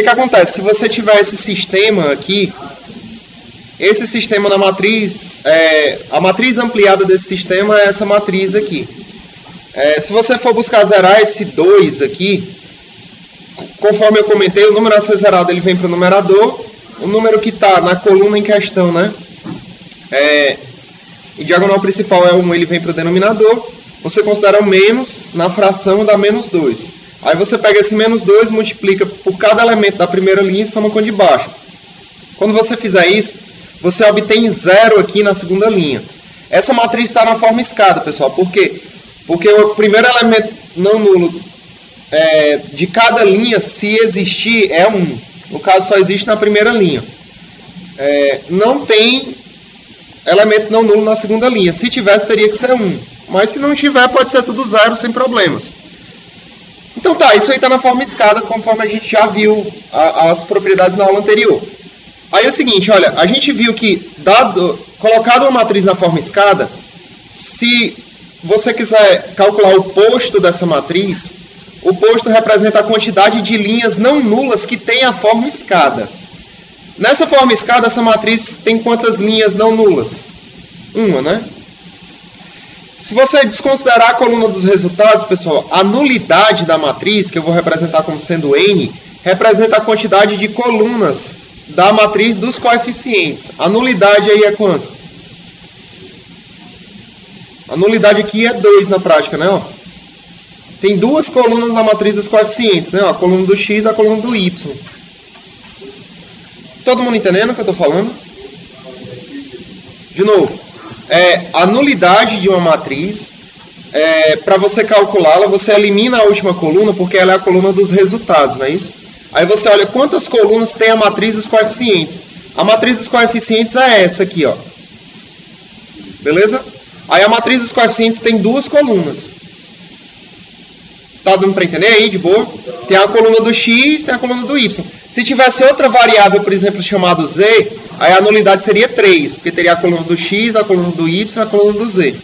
que acontece? Se você tiver esse sistema aqui, esse sistema na matriz, a matriz ampliada desse sistema é essa matriz aqui. Se você for buscar zerar esse 2 aqui, conforme eu comentei, o número a ser zerado ele vem para o numerador, o número que está na coluna em questão, né? E diagonal principal é 1, ele vem para o denominador, você considera o menos na fração da menos 2. Aí você pega esse menos 2, multiplica por cada elemento da primeira linha e soma com a de baixo. Quando você fizer isso, você obtém 0 aqui na segunda linha. Essa matriz está na forma escada, pessoal. Por quê? Porque o primeiro elemento não nulo de cada linha, se existir, é 1. No caso, só existe na primeira linha. Não tem elemento não nulo na segunda linha. Se tivesse, teria que ser 1. Mas se não tiver, pode ser tudo 0, sem problemas. Então tá, isso aí está na forma escada, conforme a gente já viu as propriedades na aula anterior. Aí é o seguinte, olha, a gente viu que, colocado uma matriz na forma escada, se você quiser calcular o posto dessa matriz, o posto representa a quantidade de linhas não nulas que tem a forma escada. Nessa forma escada, essa matriz tem quantas linhas não nulas? Uma, né? Se você desconsiderar a coluna dos resultados, pessoal, a nulidade da matriz, que eu vou representar como sendo n, representa a quantidade de colunas da matriz dos coeficientes. A nulidade aí é quanto? A nulidade aqui é 2 na prática, né? Ó. Tem duas colunas na matriz dos coeficientes, né? Ó, a coluna do x e a coluna do y. Todo mundo entendendo o que eu estou falando? De novo. A nulidade de uma matriz, para você calculá-la, você elimina a última coluna, porque ela é a coluna dos resultados, não é isso? Aí você olha quantas colunas tem a matriz dos coeficientes. A matriz dos coeficientes é essa aqui, ó. Beleza? Aí a matriz dos coeficientes tem duas colunas. Tá dando para entender aí, de boa? Tem a coluna do x, tem a coluna do y. Se tivesse outra variável, por exemplo, chamada z, aí a nulidade seria 3, porque teria a coluna do x, a coluna do y e a coluna do z.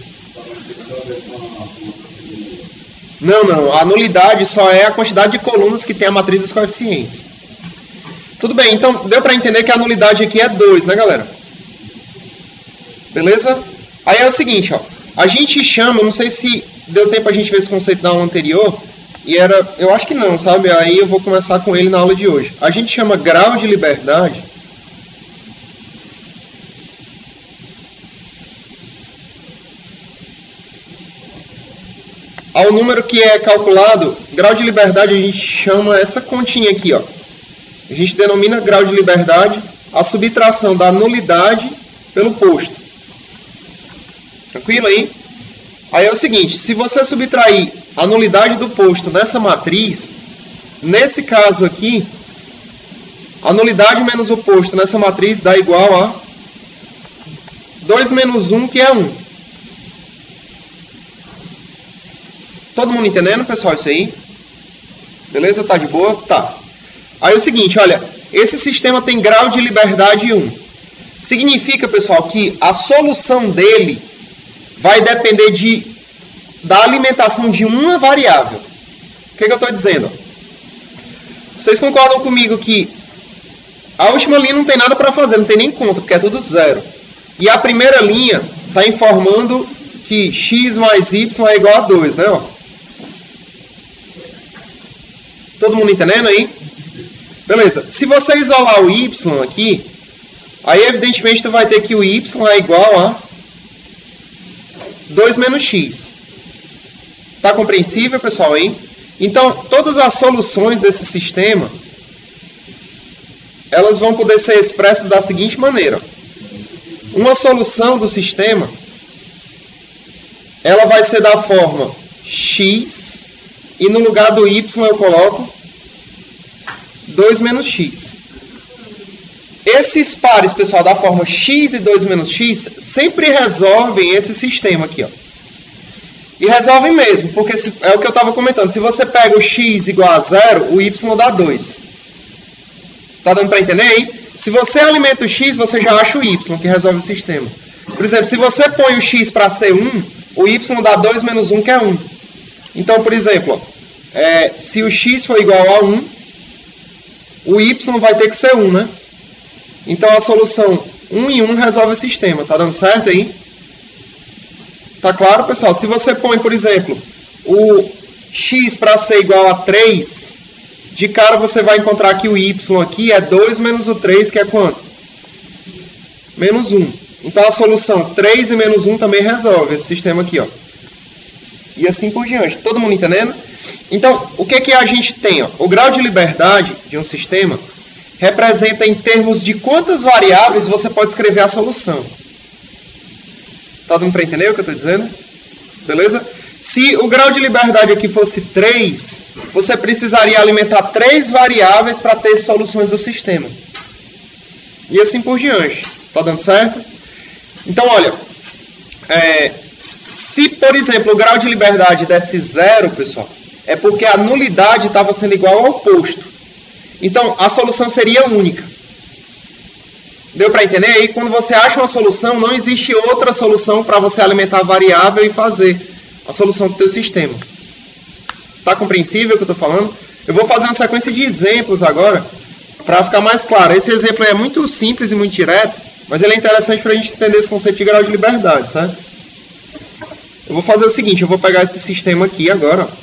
Não. A nulidade só é a quantidade de colunas que tem a matriz dos coeficientes. Tudo bem, então deu para entender que a nulidade aqui é 2, né, galera? Beleza? Aí é o seguinte, ó. A gente chama, não sei se deu tempo a gente ver esse conceito na aula anterior, eu acho que não, sabe? Aí eu vou começar com ele na aula de hoje. A gente chama grau de liberdade ao número que é calculado. Grau de liberdade a gente chama essa continha aqui, ó. A gente denomina grau de liberdade a subtração da nulidade pelo posto. Tranquilo aí? Aí é o seguinte, se você subtrair a nulidade do posto nessa matriz, nesse caso aqui, a nulidade menos o posto nessa matriz dá igual a 2 menos 1, que é 1. Todo mundo entendendo, pessoal, isso aí? Beleza? Tá de boa? Tá. Aí é o seguinte, olha, esse sistema tem grau de liberdade 1. Significa, pessoal, que a solução dele vai depender da alimentação de uma variável. O que eu estou dizendo? Vocês concordam comigo que a última linha não tem nada para fazer, não tem nem conta, porque é tudo zero. E a primeira linha está informando que x mais y é igual a 2, né? Ó. Todo mundo entendendo aí? Beleza. Se você isolar o y aqui, aí evidentemente tu vai ter que o y é igual a 2 menos x. Tá compreensível, pessoal, aí? Então, todas as soluções desse sistema, elas vão poder ser expressas da seguinte maneira. Uma solução do sistema, ela vai ser da forma x, e no lugar do y eu coloco 2 menos x. Esses pares, pessoal, da forma x e 2 menos x, sempre resolvem esse sistema aqui, ó. E resolvem mesmo, porque é o que eu estava comentando. Se você pega o x igual a 0, o y dá 2. Tá dando para entender aí? Se você alimenta o x, você já acha o y, que resolve o sistema. Por exemplo, se você põe o x para ser 1, o y dá 2 menos 1, que é 1. Então, por exemplo, se o x for igual a 1, o y vai ter que ser 1, né? Então a solução 1 e 1 resolve o sistema. Tá dando certo aí? Tá claro, pessoal? Se você põe, por exemplo, o x para ser igual a 3, de cara você vai encontrar que o y aqui é 2 menos o 3, que é quanto? Menos 1. Então a solução 3 e menos 1 também resolve esse sistema aqui, ó. E assim por diante. Todo mundo entendendo? Então, o que a gente tem? Ó? O grau de liberdade de um sistema representa em termos de quantas variáveis você pode escrever a solução. Tá dando para entender o que eu estou dizendo? Beleza? Se o grau de liberdade aqui fosse 3, você precisaria alimentar 3 variáveis para ter soluções do sistema. E assim por diante. Tá dando certo? Então, olha, se, por exemplo, o grau de liberdade desse 0, pessoal, é porque a nulidade estava sendo igual ao oposto. Então, a solução seria única. Deu para entender? Aí, quando você acha uma solução, não existe outra solução para você alimentar a variável e fazer a solução do teu sistema. Tá compreensível o que eu estou falando? Eu vou fazer uma sequência de exemplos agora, para ficar mais claro. Esse exemplo é muito simples e muito direto, mas ele é interessante para a gente entender esse conceito de grau de liberdade, certo? Eu vou fazer o seguinte, eu vou pegar esse sistema aqui agora, ó.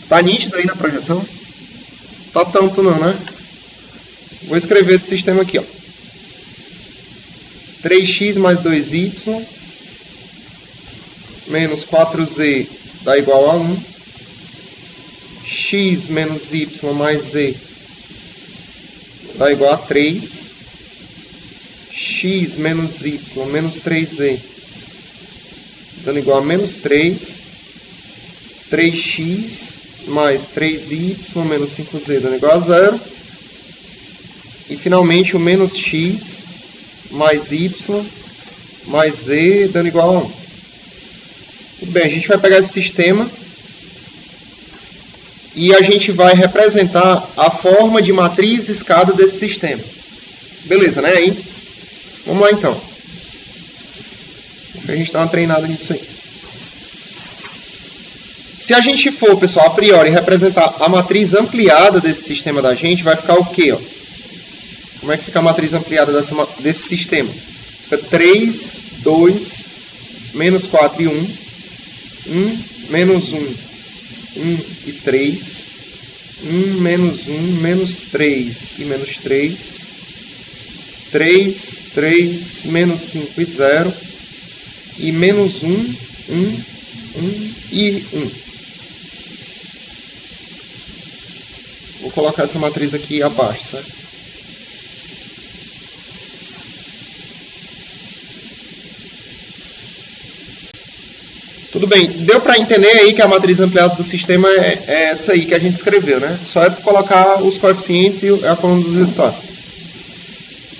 Tá nítido aí na projeção? Tá tanto não, né? Vou escrever esse sistema aqui, ó. 3x mais 2y menos 4z dá igual a 1. X menos y mais z dá igual a 3. X menos y menos 3z dando igual a menos 3. 3x mais 3y menos 5z dando igual a 0. E finalmente o menos x mais y mais z dando igual a 1. Tudo bem, a gente vai pegar esse sistema e a gente vai representar a forma de matriz escada desse sistema. Beleza, né? Aí, vamos lá então. A gente dá uma treinada nisso aí. Se a gente for, pessoal, a priori, representar a matriz ampliada desse sistema da gente, vai ficar o quê? Ó? Como é que fica a matriz ampliada desse sistema? Fica 3, 2, menos 4 e 1, 1, menos 1, 1 e 3, 1, menos 1, menos 3 e menos 3, 3, 3, menos 5 e 0, e menos 1, 1, 1 e 1. Vou colocar essa matriz aqui abaixo, certo? Tudo bem, deu para entender aí que a matriz ampliada do sistema é essa aí que a gente escreveu, né? Só é para colocar os coeficientes e a coluna dos resultados.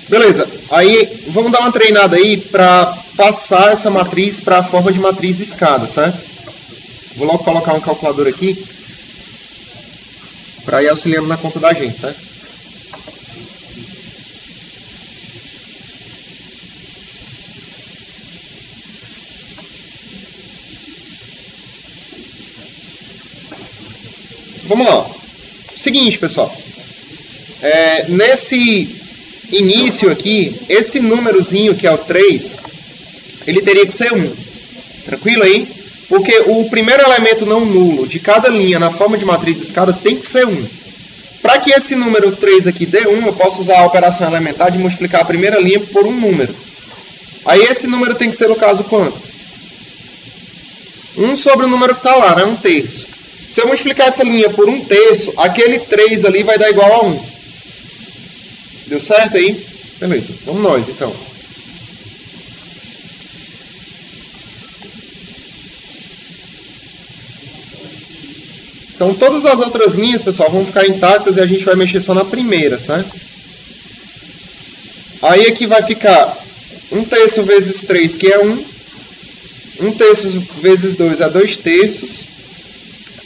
Beleza, aí vamos dar uma treinada aí para passar essa matriz para a forma de matriz escada, certo? Vou logo colocar um calculador aqui para ir auxiliando na conta da gente, certo? Vamos lá. Seguinte, pessoal. Nesse início aqui, esse númerozinho que é o 3, ele teria que ser 1. Tranquilo aí? Porque o primeiro elemento não nulo de cada linha na forma de matriz escada tem que ser 1. Para que esse número 3 aqui dê 1, eu posso usar a operação elementar de multiplicar a primeira linha por um número. Aí esse número tem que ser, no caso, quanto? 1 sobre o número que está lá, né? 1/3. Se eu multiplicar essa linha por 1/3, aquele 3 ali vai dar igual a 1. Deu certo aí? Beleza, vamos nós então. Então todas as outras linhas, pessoal, vão ficar intactas e a gente vai mexer só na primeira, certo? Aí aqui vai ficar 1/3 vezes 3, que é 1. 1/3 vezes 2 é 2/3.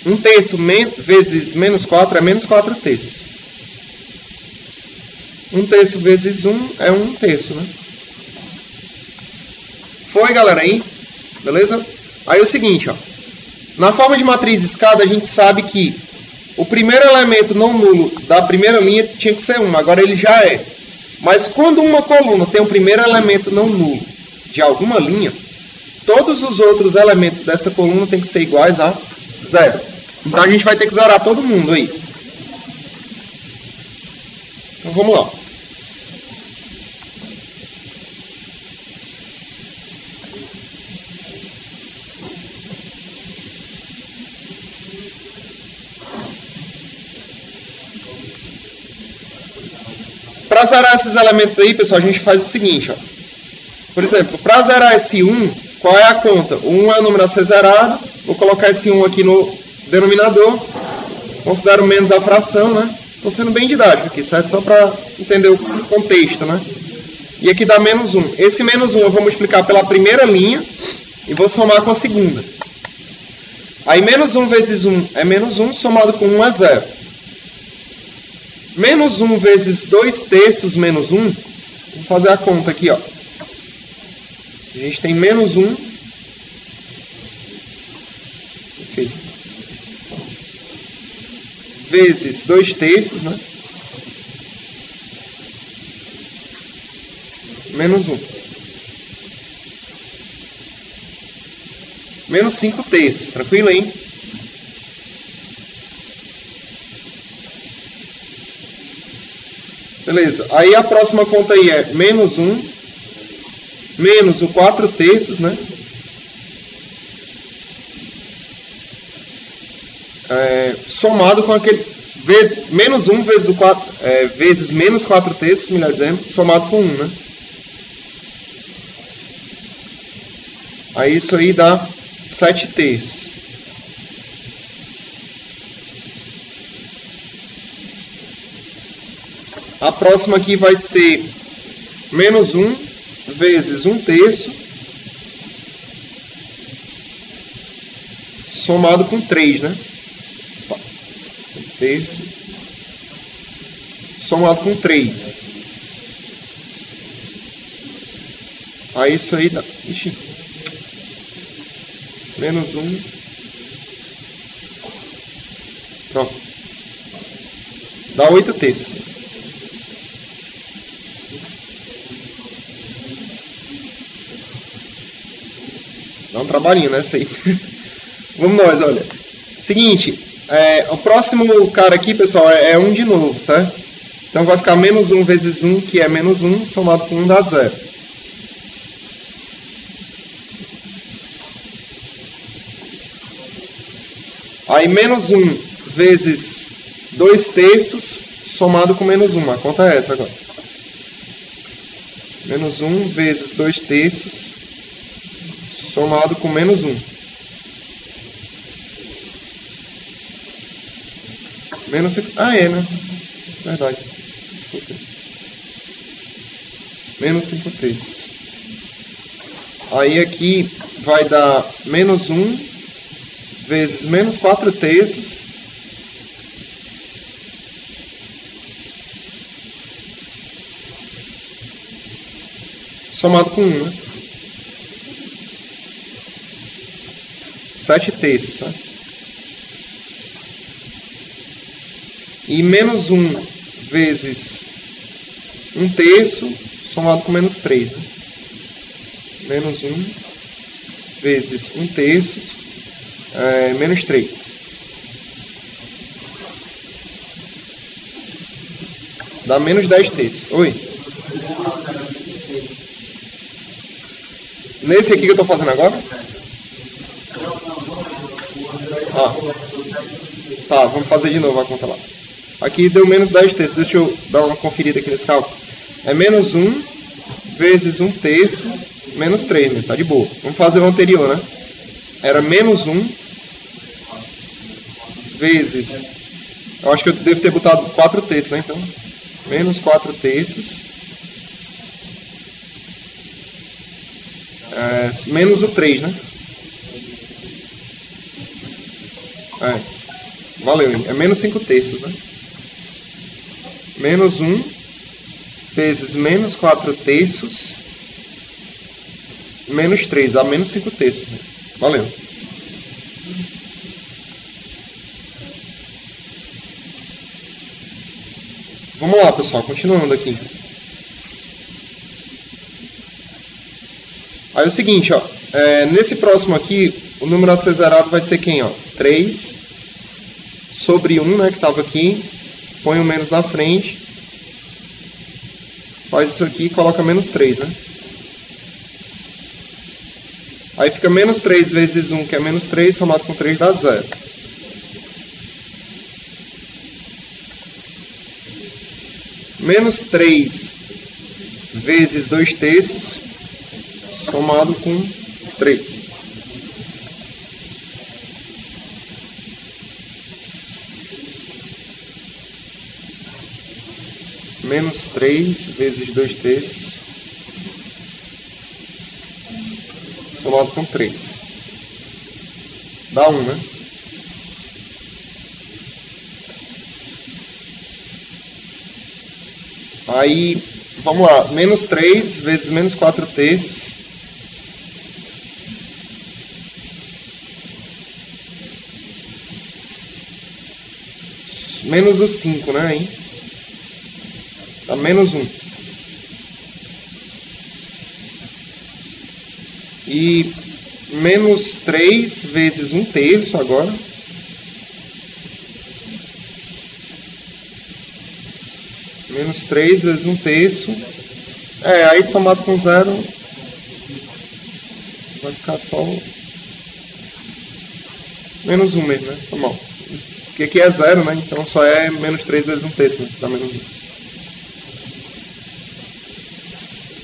1/3 vezes menos 4 é menos 4/3. 1/3 vezes 1 é 1/3, né? Foi, galera, aí? Beleza? Aí é o seguinte, ó. Na forma de matriz escada, a gente sabe que o primeiro elemento não nulo da primeira linha tinha que ser 1, agora ele já é. Mas quando uma coluna tem o primeiro elemento não nulo de alguma linha, todos os outros elementos dessa coluna têm que ser iguais a 0. Então a gente vai ter que zerar todo mundo aí. Então vamos lá. Para zerar esses elementos aí, pessoal, a gente faz o seguinte, ó. Por exemplo, para zerar esse 1, qual é a conta? O 1 é o número a ser zerado, vou colocar esse 1 aqui no denominador, considero menos a fração, né? Estou sendo bem didático aqui, certo? Só para entender o contexto, né? E aqui dá menos 1. Esse menos 1 eu vou multiplicar pela primeira linha e vou somar com a segunda. Aí menos 1 vezes 1 é menos 1, somado com 1 é 0. Menos 1 vezes 2 terços menos 1, vamos fazer a conta aqui, ó. A gente tem menos 1. Perfeito. Vezes 2 terços, né? Menos 1. Menos 5 terços, tranquilo, hein? Beleza, aí a próxima conta aí é menos 1, menos o 4 terços, né? Somado com aquele... menos 1 vezes o 4... vezes menos 4 terços, melhor dizendo, somado com 1, né? Aí isso aí dá 7 terços. A próxima aqui vai ser menos 1 vezes 1 terço somado com 3, né? 1 terço somado com 3. Aí isso aí dá... Ixi. Menos 1. Pronto. Dá 8 terços. Dá um trabalhinho, né? Isso aí. Vamos nós, olha. Seguinte, o próximo cara aqui, pessoal, é 1 de novo, certo? Então vai ficar menos 1 vezes 1, que é menos 1, somado com 1 dá 0. Aí menos 1 vezes 2 terços, somado com menos 1. A conta é essa agora. Menos 1 vezes 2 terços, somado com menos 1. Menos 5... Ah, é, né? Verdade. Desculpa. Menos 5 terços. Aí aqui vai dar menos 1 vezes menos 4 terços. Somado com 1, né? 7 terços, sabe? E menos 1 vezes 1 terço, somado com menos 3, né? Menos 1 vezes 1 terço, menos 3. Dá menos 10 terços. Oi? Nesse aqui que eu estou fazendo agora? Tá, vamos fazer de novo a conta lá. Aqui deu menos 10 terços. Deixa eu dar uma conferida aqui nesse cálculo. É menos 1 vezes 1 terço, menos 3, né? Tá de boa. Vamos fazer o anterior, né? Era menos 1 vezes... Eu acho que eu devo ter botado 4 terços, né? Então, menos 4 terços. Menos o 3, né? Valeu, é menos 5 terços, né? Menos 1 vezes menos 4 terços, menos 3, dá menos 5 terços. Né? Valeu. Vamos lá, pessoal, continuando aqui. Aí é o seguinte, ó, nesse próximo aqui, o número a ser zerado vai ser quem? Ó? 3 sobre 1, né, que estava aqui. Põe o menos na frente. Faz isso aqui e coloca menos 3, né? Aí fica menos 3 vezes 1, que é menos 3, somado com 3 dá 0. Menos 3 vezes 2 terços, somado com 3. Menos 3 vezes 2 terços, somado com 3. Dá 1, né? Aí, vamos lá. Menos 3 vezes menos 4 terços. Menos o 5, né? Hein? Dá menos 1. E menos 3 vezes 1 terço agora. Menos 3 vezes 1 terço. Aí somado com 0 vai ficar só menos 1 mesmo, né? Tá bom. Porque aqui é 0, né? Então só é menos 3 vezes 1 terço, né? Dá menos 1.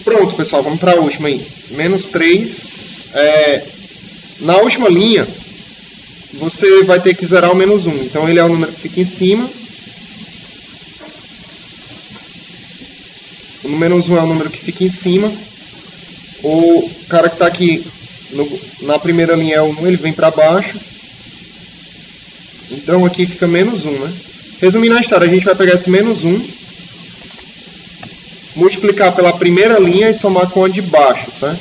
Pronto, pessoal, vamos para a última aí. Menos 3. Na última linha, você vai ter que zerar o menos 1. Então ele é o número que fica em cima. O menos 1 é o número que fica em cima. O cara que está aqui na primeira linha é o 1, ele vem para baixo. Então aqui fica menos 1, né? Resumindo a história, a gente vai pegar esse menos 1, multiplicar pela primeira linha e somar com a de baixo, certo?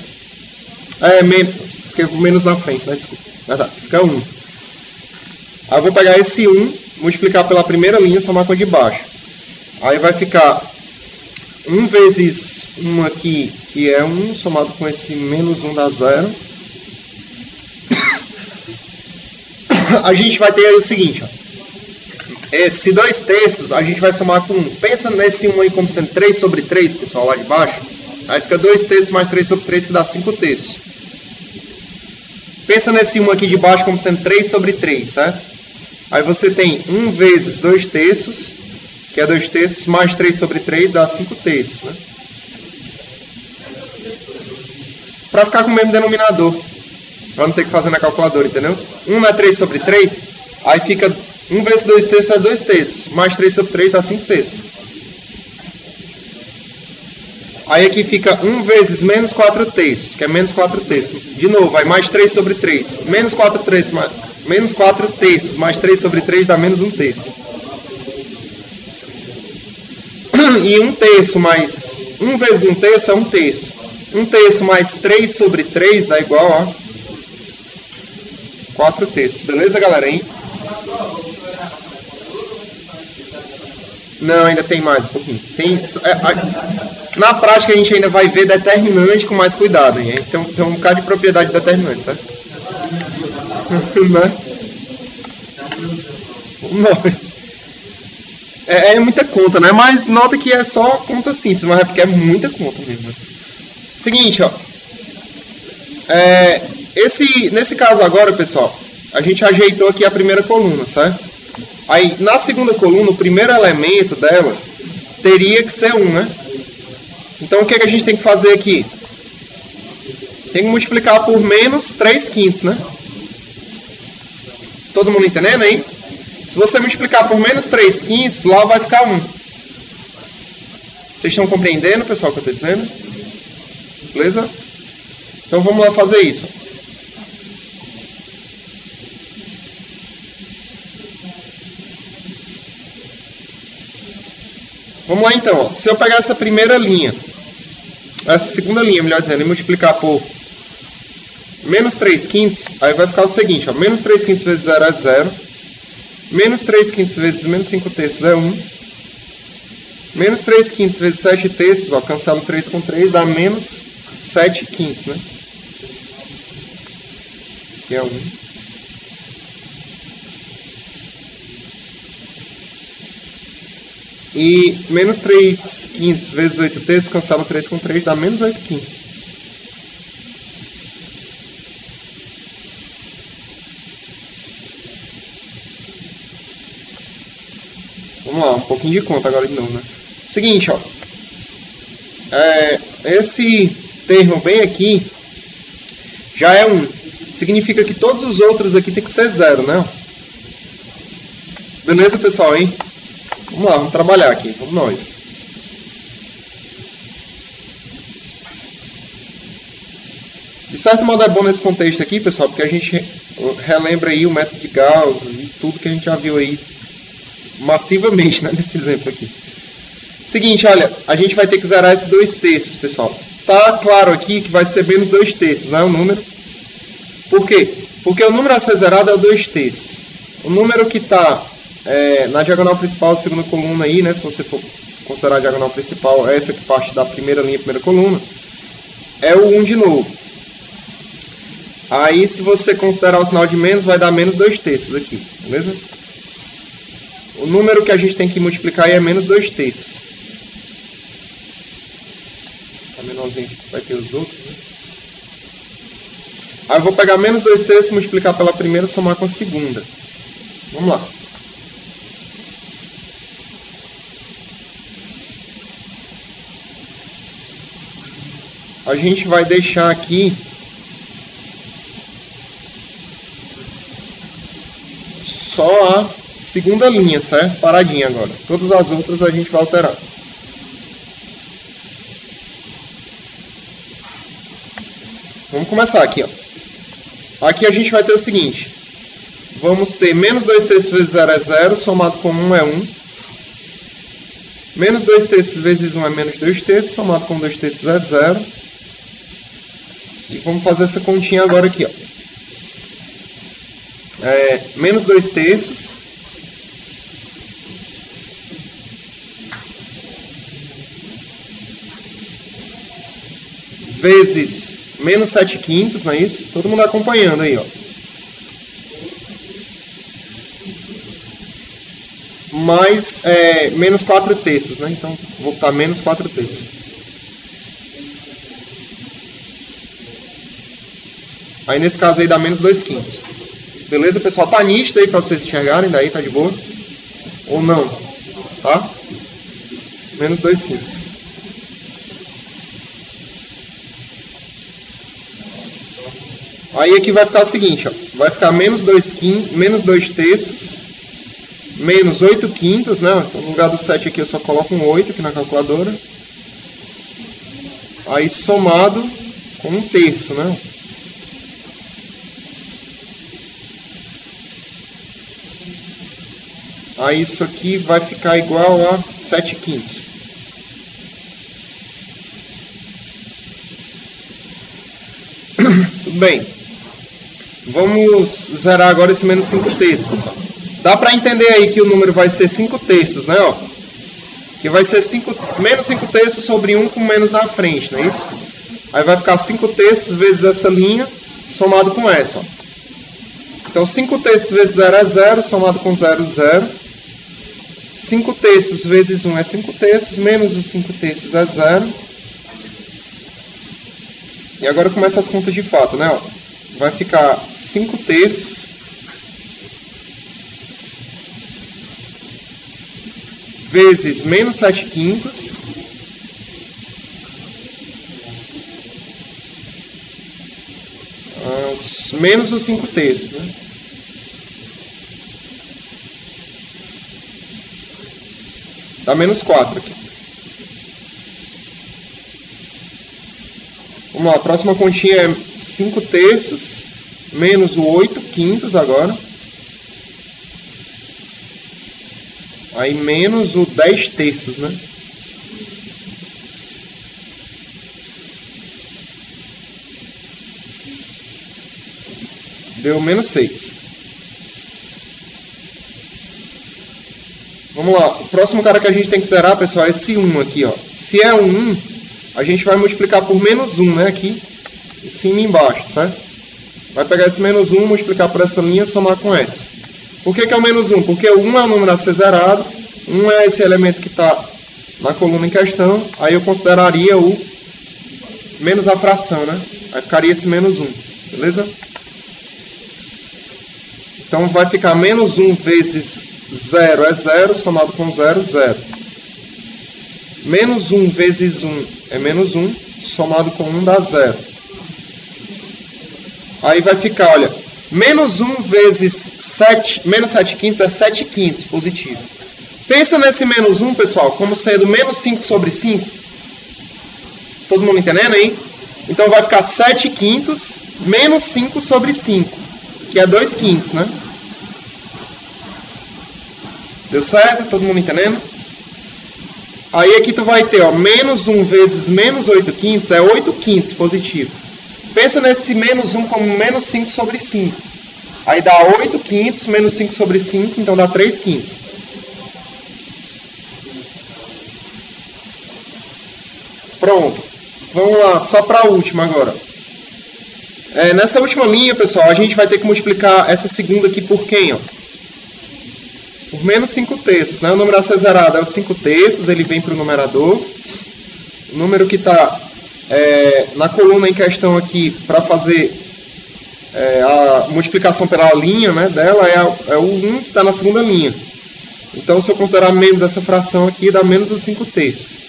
Fica com menos na frente, né? Desculpa. Fica 1. Aí eu vou pegar esse 1, multiplicar pela primeira linha e somar com a de baixo. Aí vai ficar 1 vezes 1 aqui, que é 1, somado com esse menos 1 dá 0. A gente vai ter aí o seguinte, ó. Esse 2 terços a gente vai somar com 1. Pensa nesse 1 aí como sendo 3 sobre 3, pessoal, lá de baixo. Aí fica 2 terços mais 3 sobre 3, que dá 5 terços. Pensa nesse 1 aqui de baixo como sendo 3 sobre 3, certo? Aí você tem 1 vezes 2 terços, que é 2 terços, mais 3 sobre 3, dá 5 terços, né? Para ficar com o mesmo denominador. Para não ter que fazer na calculadora, entendeu? 1 não é 3 sobre 3, aí fica 1 vezes 2 terços é 2 terços, mais 3 sobre 3 dá 5 terços. Aí aqui fica 1 vezes menos 4 terços, que é menos 4 terços. De novo, aí mais 3 sobre 3. Menos 4 terços, mais 3 sobre 3 dá menos 1 terço. E 1 terço mais 1 vezes 1 terço é 1 terço. 1 terço mais 3 sobre 3 dá igual a 4 terços. Beleza, galera? Hein? Não, ainda tem mais um pouquinho. Na prática a gente ainda vai ver determinante com mais cuidado. Hein? A gente tem um bocado de propriedade de determinante, certo? Né? Nossa. É muita conta, né? Mas nota que é só conta simples, mas é porque é muita conta mesmo. Seguinte, ó. Nesse caso agora, pessoal, a gente ajeitou aqui a primeira coluna, certo? Aí, na segunda coluna, o primeiro elemento dela teria que ser 1, né? Então, o que a gente tem que fazer aqui? Tem que multiplicar por menos 3 quintos, né? Todo mundo entendendo aí? Se você multiplicar por menos 3 quintos, lá vai ficar 1. Vocês estão compreendendo, pessoal, o que eu estou dizendo? Beleza? Então, vamos lá fazer isso. Vamos lá então, ó. Se eu pegar essa primeira linha, essa segunda linha, melhor dizendo, e multiplicar por menos 3 quintos, aí vai ficar o seguinte, ó, menos 3 quintos vezes 0 é 0, menos 3 quintos vezes menos 5 terços é 1, menos 3 quintos vezes 7 terços, ó, cancela 3 com 3, dá menos 7 quintos, né? Que é 1. E menos 3 quintos vezes 8 terços, cancela 3 com 3, dá menos 8 quintos. Vamos lá, um pouquinho de conta agora de novo, né? Seguinte, ó. Esse termo bem aqui já é 1. Significa que todos os outros aqui tem que ser 0, né? Beleza, pessoal, hein? Vamos lá, vamos trabalhar aqui. Vamos nós. De certo modo é bom nesse contexto aqui, pessoal, porque a gente relembra aí o método de Gauss e tudo que a gente já viu aí massivamente, né, nesse exemplo aqui. Seguinte, olha, a gente vai ter que zerar esses 2 terços, pessoal. Tá claro aqui que vai ser menos 2 terços, né, o número. Por quê? Porque o número a ser zerado é o 2 terços. O número que está na diagonal principal, segunda coluna aí, né, se você for considerar a diagonal principal, essa que parte da primeira linha, primeira coluna, é o 1 de novo. Aí, se você considerar o sinal de menos, vai dar menos 2 terços aqui, beleza? O número que a gente tem que multiplicar aí é menos 2 terços. Tá menorzinho aqui, vai ter os outros, né? Aí eu vou pegar menos 2 terços, multiplicar pela primeira e somar com a segunda. Vamos lá. A gente vai deixar aqui só a segunda linha, certo? Paradinha agora. Todas as outras a gente vai alterar. Vamos começar aqui, ó. Aqui a gente vai ter o seguinte. Vamos ter menos 2 terços vezes 0 é 0, somado com 1 é 1. Menos 2 terços vezes 1 é menos 2 terços, somado com 2 terços é 0. E vamos fazer essa continha agora aqui, ó. Menos 2 terços vezes menos 7 quintos, não é isso? Todo mundo acompanhando aí, ó. Mais menos 4 terços, né? Então, vou botar menos 4 terços. Aí, nesse caso aí, dá menos 2 quintos. Beleza, pessoal? Tá nítido aí pra vocês enxergarem, daí tá de boa? Ou não? Tá? Menos 2 quintos. Aí aqui vai ficar o seguinte, ó. Vai ficar menos 2 terços, menos 8 quintos, né? Então, no lugar do 7 aqui eu só coloco um 8 aqui na calculadora. Aí somado com 1 terço, né? Aí isso aqui vai ficar igual a 7 quintos. Tudo bem. Vamos zerar agora esse menos 5 terços, pessoal. Dá para entender aí que o número vai ser 5 terços, né? Ó? Que vai ser menos 5 terços sobre 1 com menos na frente, não é isso? Aí vai ficar 5 terços vezes essa linha, somado com essa, ó. Então, 5 terços vezes 0 é 0, somado com 0, 0. 5 terços vezes 1 é 5 terços, menos os 5 terços é 0. E agora começa as contas de fato, né? Ó, vai ficar 5 terços vezes menos 7 quintos menos os 5 terços, né? Dá menos 4 aqui. Vamos lá, a próxima continha é 5 terços menos o 8 quintos agora. Aí menos o 10 terços, né? Deu menos 6. Vamos lá. O próximo cara que a gente tem que zerar, pessoal, é esse 1 aqui, ó. Se é um 1, a gente vai multiplicar por menos 1, né? Aqui, em cima e embaixo, certo? Vai pegar esse menos 1, multiplicar por essa linha e somar com essa. Por que é o menos 1? Porque o 1 é o número a ser zerado, 1 é esse elemento que está na coluna em questão, aí eu consideraria o menos a fração, né? Aí ficaria esse menos 1, beleza? Então vai ficar menos 1 vezes 0 é 0, somado com 0, 0. Menos 1 vezes 1 é menos 1, somado com 1 dá 0. Aí vai ficar, olha, menos 1 vezes 7, menos 7 quintos é 7 quintos, positivo. Pensa nesse menos 1, pessoal, como sendo menos 5 sobre 5. Todo mundo entendendo aí? Então vai ficar 7 quintos menos 5 sobre 5, que é 2 quintos, né? Deu certo? Todo mundo entendendo? Aí aqui tu vai ter, ó, menos 1 vezes menos 8 quintos é 8 quintos, positivo. Pensa nesse menos 1 como menos 5 sobre 5. Aí dá 8 quintos menos 5 sobre 5, então dá 3 quintos. Pronto. Vamos lá, só para a última agora. Nessa última linha, pessoal, a gente vai ter que multiplicar essa segunda aqui por quem, ó? Por menos 5 terços, né? O número a ser zerado é o 5 terços, ele vem para o numerador. O número que está na coluna em questão aqui, para fazer a multiplicação pela linha, né, dela, é o 1 que está na segunda linha. Então, se eu considerar menos essa fração aqui, dá menos os 5 terços.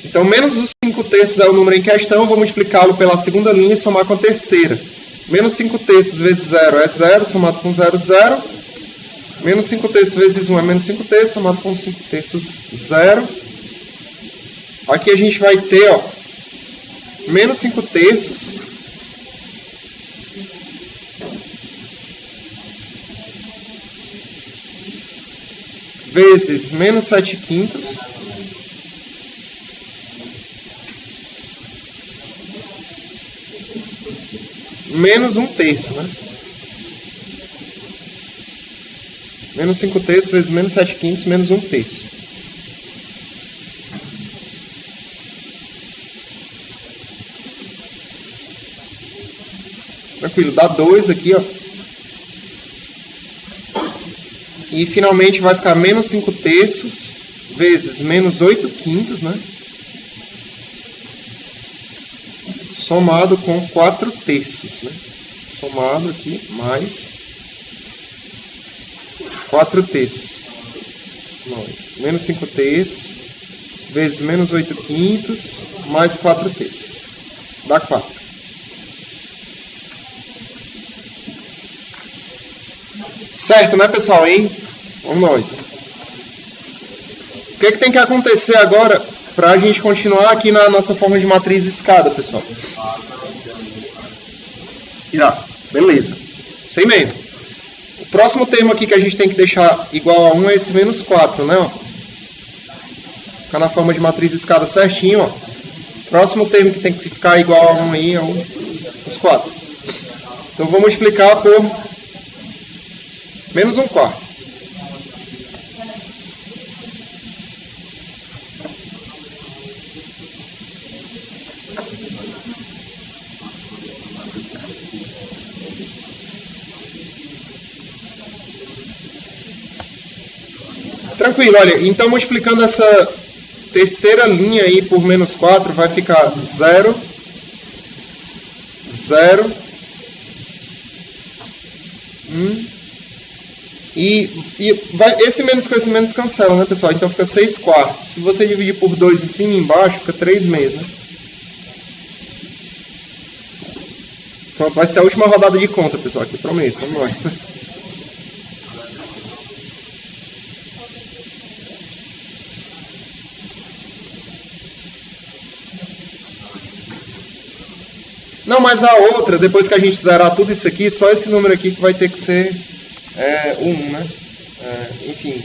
Então, menos os 5 terços é o número em questão, eu vou multiplicá-lo pela segunda linha e somar com a terceira. Menos 5 terços vezes 0 é 0, somado com 0, 0. Menos 5 terços vezes 1 é menos 5 terços, somado com 5 terços, 0. Aqui a gente vai ter, ó, menos 5 terços vezes menos 7 quintos menos 1 terço, né? Menos 5 terços vezes menos 7 quintos menos 1 terço. Tranquilo, dá 2 aqui, ó. E finalmente vai ficar menos 5 terços vezes menos 8 quintos, né? Somado com 4 terços, né? Somado aqui, mais 4 terços. Menos 5 terços vezes menos 8 quintos mais 4 terços. Dá 4. Certo, né, pessoal? Hein? Vamos nós. O que tem que acontecer agora para a gente continuar aqui na nossa forma de matriz escada, pessoal? Beleza. Isso aí mesmo. O próximo termo aqui que a gente tem que deixar igual a 1 é esse menos 4, né? Ó. Ficar na forma de matriz escada certinho, ó. Próximo termo que tem que ficar igual a 1 aí é os 4. Então vamos multiplicar por menos 1 quarto. Tranquilo, olha, então multiplicando essa terceira linha aí por menos 4, vai ficar 0, 0, 1, esse menos com esse menos cancela, né, pessoal? Então fica 6 quartos. Se você dividir por 2 em cima e embaixo, fica 3 meios, né? Pronto, vai ser a última rodada de conta, pessoal, aqui, prometo, vamos lá. Não, mas a outra, depois que a gente zerar tudo isso aqui, só esse número aqui que vai ter que ser o 1, né? Enfim,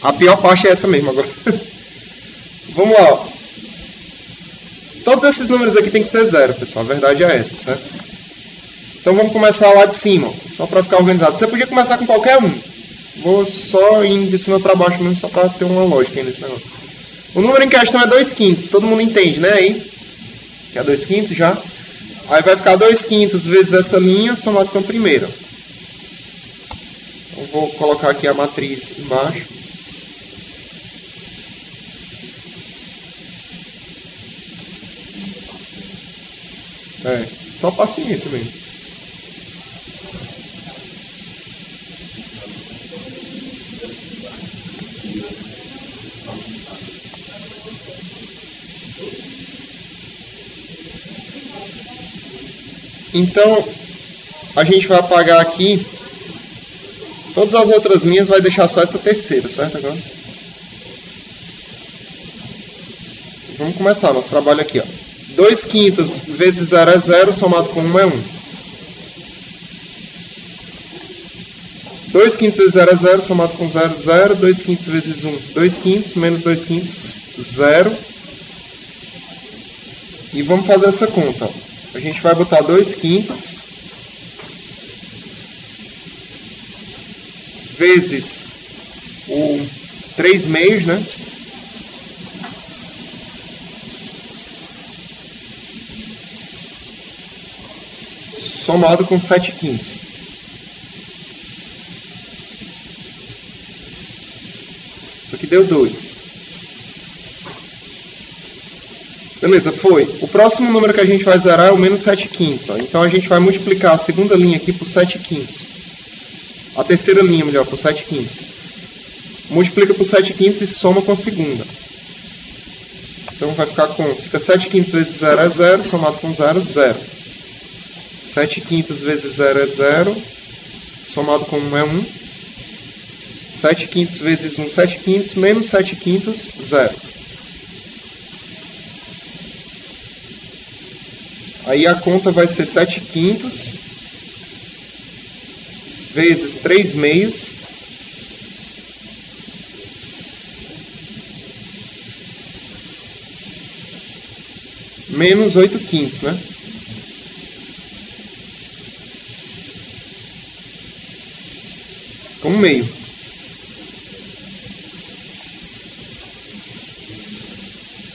a pior parte é essa mesmo agora. Vamos lá. Todos esses números aqui tem que ser 0, pessoal. A verdade é essa, certo? Então vamos começar lá de cima, ó, só para ficar organizado. Você podia começar com qualquer um. Vou só indo de cima para baixo mesmo, só para ter uma lógica aí nesse negócio. O número em questão é 2/5. Todo mundo entende, né? Aí, que é 2/5 já. Aí vai ficar 2/5 vezes essa linha somado com a primeira. Então vou colocar aqui a matriz embaixo. Só paciência mesmo. Então, a gente vai apagar aqui todas as outras linhas, vai deixar só essa terceira, certo? Agora? Vamos começar nosso trabalho aqui, ó. 2/5 vezes 0 é 0, somado com 1 é 1. 2/5 vezes 0 é 0, somado com 0, 0. 2/5 vezes 1, 2/5, menos 2/5, 0. E vamos fazer essa conta, ó. A gente vai botar 2/5 vezes o 3/2, né? Somado com 7/5. Isso aqui deu 2. Beleza, foi. O próximo número que a gente vai zerar é o menos 7/5. Ó. Então a gente vai multiplicar a segunda linha aqui por 7/5. A terceira linha, melhor, por 7/5. Multiplica por 7/5 e soma com a segunda. Então vai ficar com... Fica 7/5 vezes 0 é 0, somado com 0, 0. 7/5 vezes 0 é 0, somado com 1 é 1. 7/5 vezes 1, 7/5, menos 7/5, 0. Aí a conta vai ser 7/5 vezes 3/2 menos 8/5, né? Com 1/2.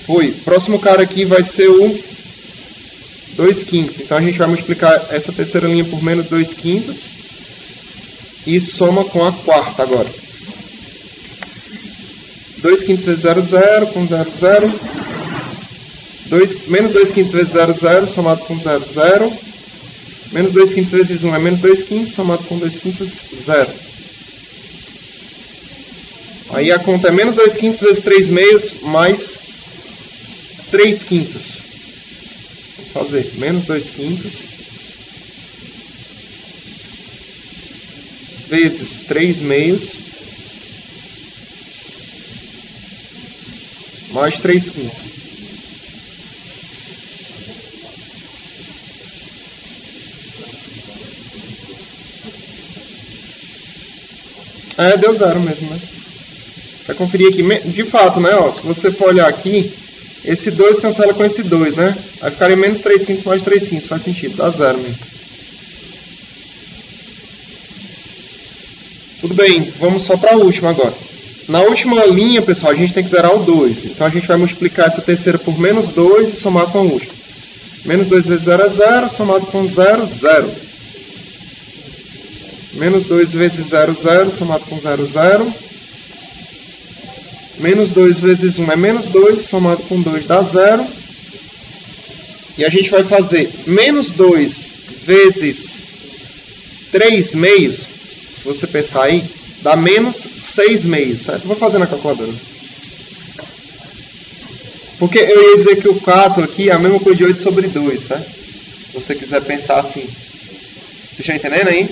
Foi. Próximo cara aqui vai ser o 2/5. Então a gente vai multiplicar essa terceira linha por menos 2/5 e soma com a quarta agora. 2/5 vezes 0, 0, com 0, 0. Menos 2/5 vezes 0, 0, somado com 0, 0. Menos 2/5 vezes 1 é menos 2/5, somado com 2/5, 0. Aí a conta é menos 2/5 vezes 3/2 mais 3/5. Vou fazer menos 2/5 vezes 3/2 mais 3/5. Deu 0 mesmo, né? Vai conferir aqui, de fato, né? Ó, se você for olhar aqui, esse 2 cancela com esse 2, né? Aí ficaria menos 3/5 mais 3/5, faz sentido, dá 0 mesmo. Tudo bem, vamos só para a última agora. Na última linha, pessoal, a gente tem que zerar o 2. Então a gente vai multiplicar essa terceira por menos 2 e somar com a última. Menos 2 vezes 0 é 0, somado com 0, 0. Menos 2 vezes 0, 0, somado com 0, 0. Menos 2 vezes 1 é menos 2, somado com 2 dá 0. E a gente vai fazer menos 2 vezes 3/2, se você pensar aí, dá menos 6/2, certo? Vou fazer na calculadora. Porque eu ia dizer que o 4 aqui é a mesma coisa de 8 sobre 2, certo? Se você quiser pensar assim. Vocês estão entendendo aí?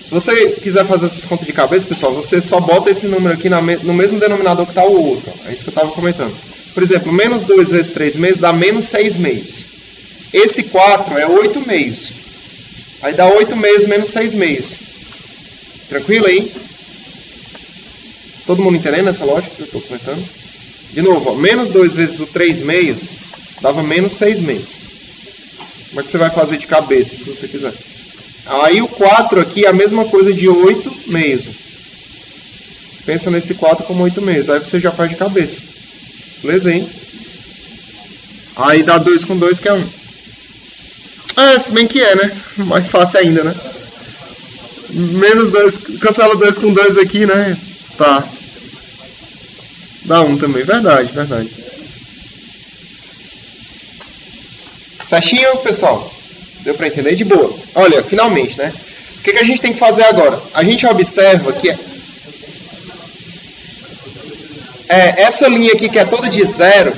Se você quiser fazer essas contas de cabeça, pessoal, você só bota esse número aqui no mesmo denominador que está o outro. É isso que eu estava comentando. Por exemplo, menos 2 vezes 3/2 dá menos 6/2. Esse 4 é 8/2. Aí dá 8/2 menos 6/2. Tranquilo aí? Todo mundo entendendo essa lógica que eu estou comentando? De novo, ó, menos 2 vezes o 3/2 Dava menos 6 meios. Como é que você vai fazer de cabeça, se você quiser? Aí o 4 aqui é a mesma coisa de 8 meios. Pensa nesse 4 como 8 meios. Aí você já faz de cabeça. Beleza, hein? Aí dá 2 com 2, que é 1. Se bem que é, né? Mais fácil ainda, né? Menos 2, cancela 2 com 2 aqui, né? Tá. Dá 1 também. Verdade, verdade. Certinho, pessoal? Deu pra entender de boa? Olha, finalmente, né? O que a gente tem que fazer agora? A gente observa que essa linha aqui, que é toda de 0,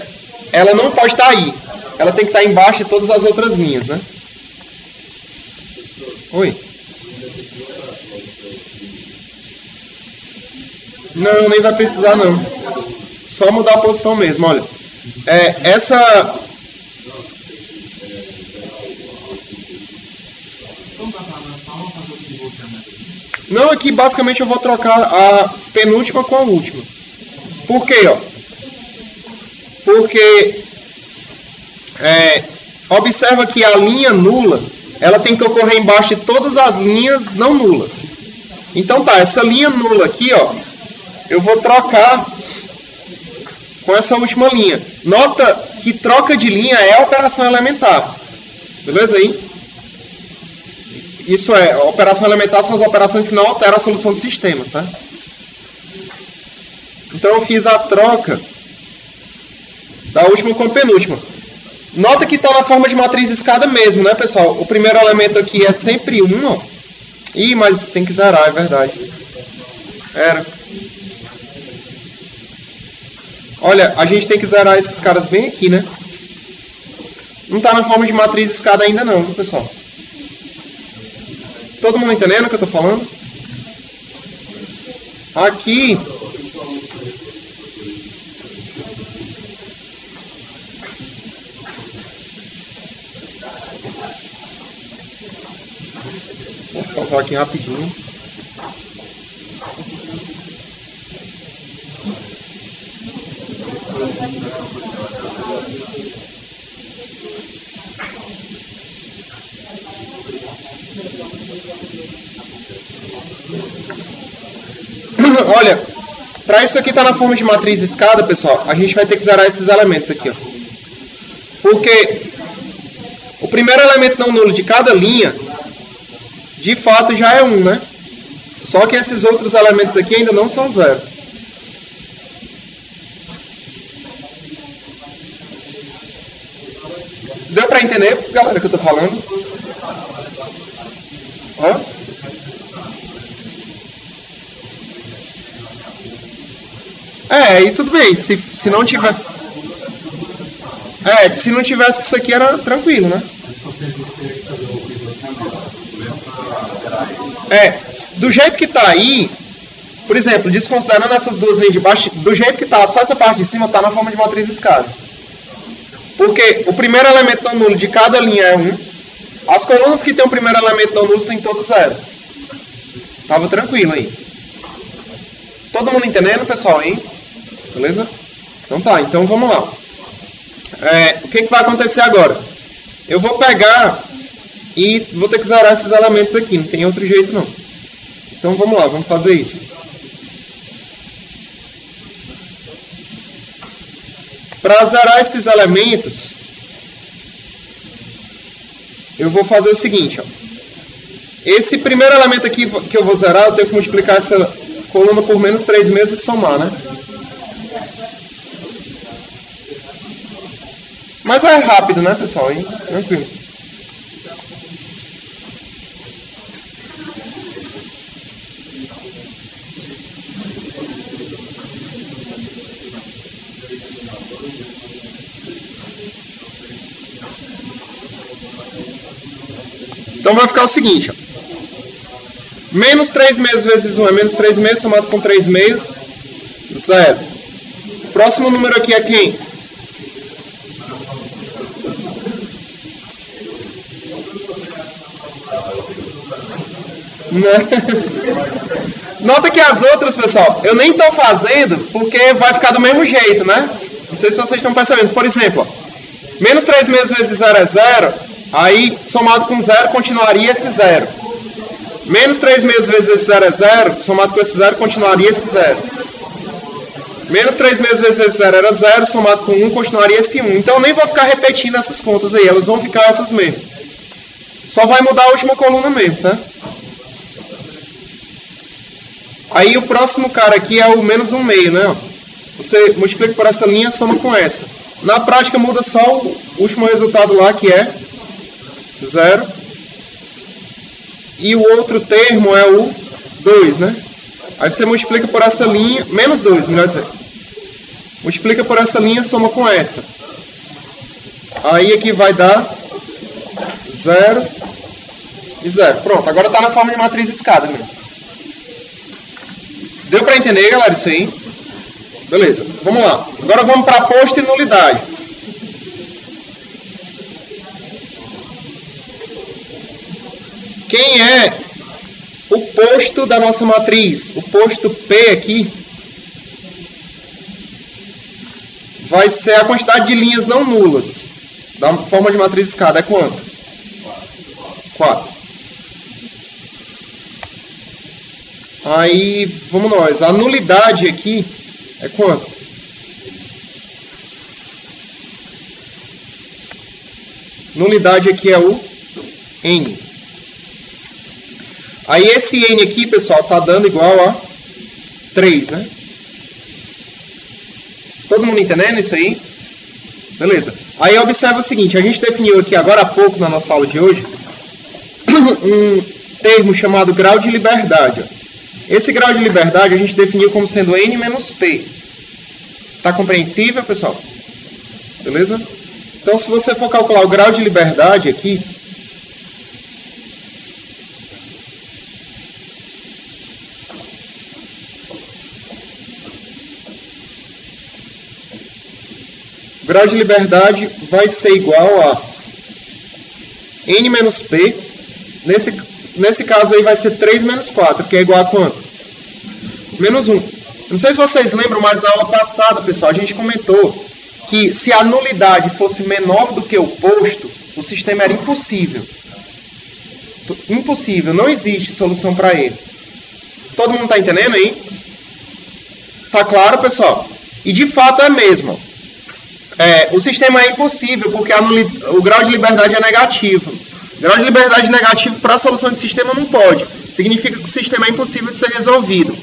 ela não pode estar aí. Ela tem que estar embaixo de todas as outras linhas, né? Oi? Não, nem vai precisar não. Só mudar a posição mesmo, olha. Essa... Não, aqui basicamente eu vou trocar a penúltima com a última. Por quê, ó? Porque observa que a linha nula, ela tem que ocorrer embaixo de todas as linhas não nulas. Então tá, essa linha nula aqui, ó, eu vou trocar com essa última linha. Nota que troca de linha é operação elementar. Beleza aí? Isso é, operação elementar são as operações que não alteram a solução do sistema, certo? Então eu fiz a troca da última com a penúltima. Nota que está na forma de matriz escada mesmo, né, pessoal? O primeiro elemento aqui é sempre 1, ó. Ih, mas tem que zerar, é verdade. Era. Olha, a gente tem que zerar esses caras bem aqui, né? Não está na forma de matriz escada ainda não, viu, pessoal? Todo mundo entendendo o que eu estou falando? Aqui... Só salvar aqui rapidinho. Olha, para isso aqui estar na forma de matriz escada, pessoal, a gente vai ter que zerar esses elementos aqui, ó. Porque o primeiro elemento não nulo de cada linha, de fato, já é 1, né? Só que esses outros elementos aqui ainda não são 0. Deu para entender, galera, o que eu estou falando? Hã? E tudo bem, se não tiver... se não tivesse isso aqui era tranquilo, né? Do jeito que tá aí, por exemplo, desconsiderando essas duas linhas de baixo, do jeito que tá, só essa parte de cima tá na forma de matriz escada. Porque o primeiro elemento não nulo de cada linha é 1. As colunas que tem o primeiro elemento não nulo tem todo 0. Tava tranquilo aí. Todo mundo entendendo, pessoal, hein? Beleza? Então tá, então vamos lá. O que vai acontecer agora? Eu vou pegar e vou ter que zerar esses elementos aqui, não tem outro jeito não. Então vamos lá, vamos fazer isso. Para zerar esses elementos, eu vou fazer o seguinte, ó. Esse primeiro elemento aqui que eu vou zerar, eu tenho que multiplicar essa coluna por menos 3 meses e somar, né? Mas é rápido, né, pessoal? Hein? Tranquilo. Então vai ficar o seguinte, ó. Menos 3 meios vezes 1 é menos 3 meios, somado com 3 meios, 0. O próximo número aqui é quem? Nota que as outras, pessoal, eu nem estou fazendo porque vai ficar do mesmo jeito, né? Não sei se vocês estão percebendo. Por exemplo, ó, Menos 3 meses vezes 0 é 0. Aí, somado com 0, continuaria esse 0. Menos 3 meses vezes esse 0 é 0. Somado com esse 0, continuaria esse 0. Menos 3 meses vezes esse 0 era 0. Somado com 1, continuaria esse 1. Então, nem vou ficar repetindo essas contas aí. Elas vão ficar essas mesmo. Só vai mudar a última coluna mesmo, certo? Aí, o próximo cara aqui é o menos 1 meio, né? Você multiplica por essa linha, soma com essa. Na prática, muda só o último resultado lá, que é 0. E o outro termo é o 2, né? Aí você multiplica por essa linha, menos 2, melhor dizer. Multiplica por essa linha, soma com essa. Aí aqui vai dar 0 e 0. Pronto, agora está na forma de matriz escada mesmo. Deu para entender, galera, isso aí? Beleza, vamos lá. Agora vamos para posto e nulidade. Quem é o posto da nossa matriz? O posto P aqui vai ser a quantidade de linhas não nulas. Da forma de matriz escada é quanto? 4. Aí, vamos nós. A nulidade aqui é quanto? Nulidade aqui é o N. Aí esse N aqui, pessoal, está dando igual a 3, né? Todo mundo entendendo isso aí? Beleza. Aí observa o seguinte, a gente definiu aqui agora há pouco na nossa aula de hoje um termo chamado grau de liberdade. Esse grau de liberdade a gente definiu como sendo N menos P. Tá compreensível, pessoal? Beleza? Então, se você for calcular o grau de liberdade aqui, o grau de liberdade vai ser igual a N menos P. Nesse caso aí vai ser 3 menos 4, que é igual a quanto? Menos 1. Não sei se vocês lembram, mas na aula passada, pessoal, a gente comentou que se a nulidade fosse menor do que o posto, o sistema era impossível. Impossível, não existe solução para ele. Todo mundo está entendendo aí? Tá claro, pessoal? E de fato é mesmo. O sistema é impossível porque o grau de liberdade é negativo. Grau de liberdade negativo para a solução de sistema não pode. Significa que o sistema é impossível de ser resolvido.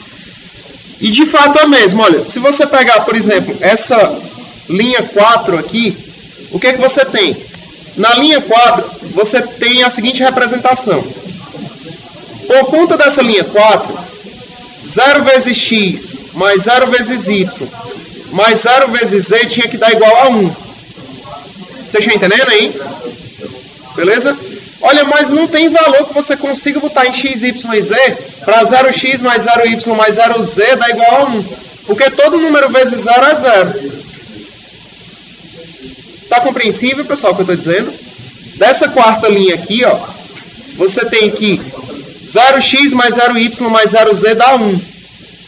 E de fato é mesmo. Olha, se você pegar, por exemplo, essa linha 4 aqui, o que você tem? Na linha 4, você tem a seguinte representação. Por conta dessa linha 4, 0 vezes x mais 0 vezes y mais 0 vezes z tinha que dar igual a 1. Vocês estão entendendo aí? Beleza? Olha, mas não tem valor que você consiga botar em x, y e z para 0x mais 0y mais 0z dar igual a 1. Porque todo número vezes 0 é 0. Tá compreensível, pessoal, o que eu estou dizendo? Dessa quarta linha aqui, ó, você tem que 0x mais 0y mais 0z dá 1.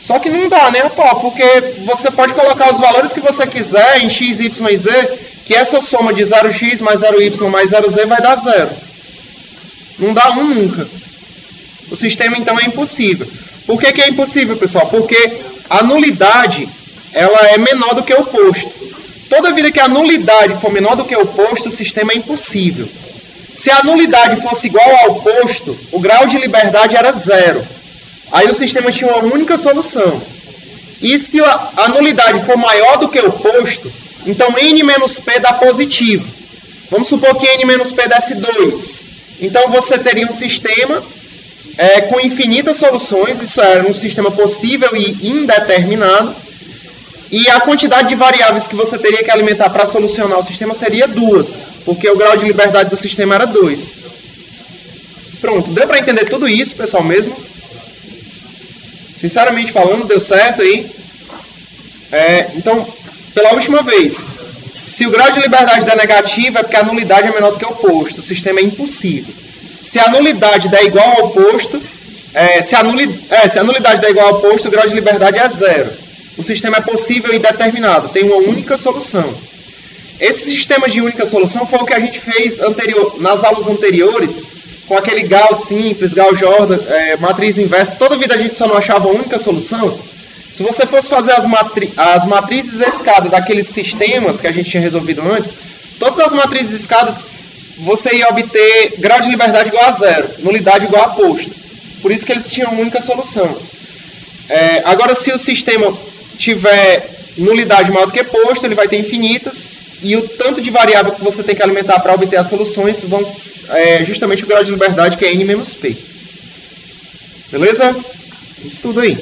Só que não dá, né, pô? Porque você pode colocar os valores que você quiser em x, y e z, que essa soma de 0x mais 0y mais 0z vai dar 0. Não dá 1 nunca. O sistema, então, é impossível. Por que é impossível, pessoal? Porque a nulidade ela é menor do que o posto. Toda vida que a nulidade for menor do que o posto, o sistema é impossível. Se a nulidade fosse igual ao posto, o grau de liberdade era 0. Aí o sistema tinha uma única solução. E se a nulidade for maior do que o posto, então N menos P dá positivo. Vamos supor que N menos P desse 2. Então você teria um sistema com infinitas soluções, isso era um sistema possível e indeterminado. E a quantidade de variáveis que você teria que alimentar para solucionar o sistema seria 2, porque o grau de liberdade do sistema era 2. Pronto, deu para entender tudo isso, pessoal, mesmo? Sinceramente falando, deu certo aí? Então, pela última vez, se o grau de liberdade der negativo é porque a nulidade é menor do que o posto, o sistema é impossível. Se a nulidade der igual ao posto, se a nulidade der igual ao posto, o grau de liberdade é 0. O sistema é possível e determinado, tem uma única solução. Esses sistemas de única solução foi o que a gente fez nas aulas anteriores, com aquele Gauss simples, Gauss-Jordan, matriz inversa. Toda vida a gente só não achava a única solução. Se você fosse fazer as matrizes escada daqueles sistemas que a gente tinha resolvido antes, todas as matrizes escadas você ia obter grau de liberdade igual a zero, nulidade igual a posta. Por isso que eles tinham uma única solução. Agora, se o sistema tiver nulidade maior do que posto, ele vai ter infinitas, e o tanto de variável que você tem que alimentar para obter as soluções vão justamente o grau de liberdade, que é n menos p. Beleza? Isso tudo aí.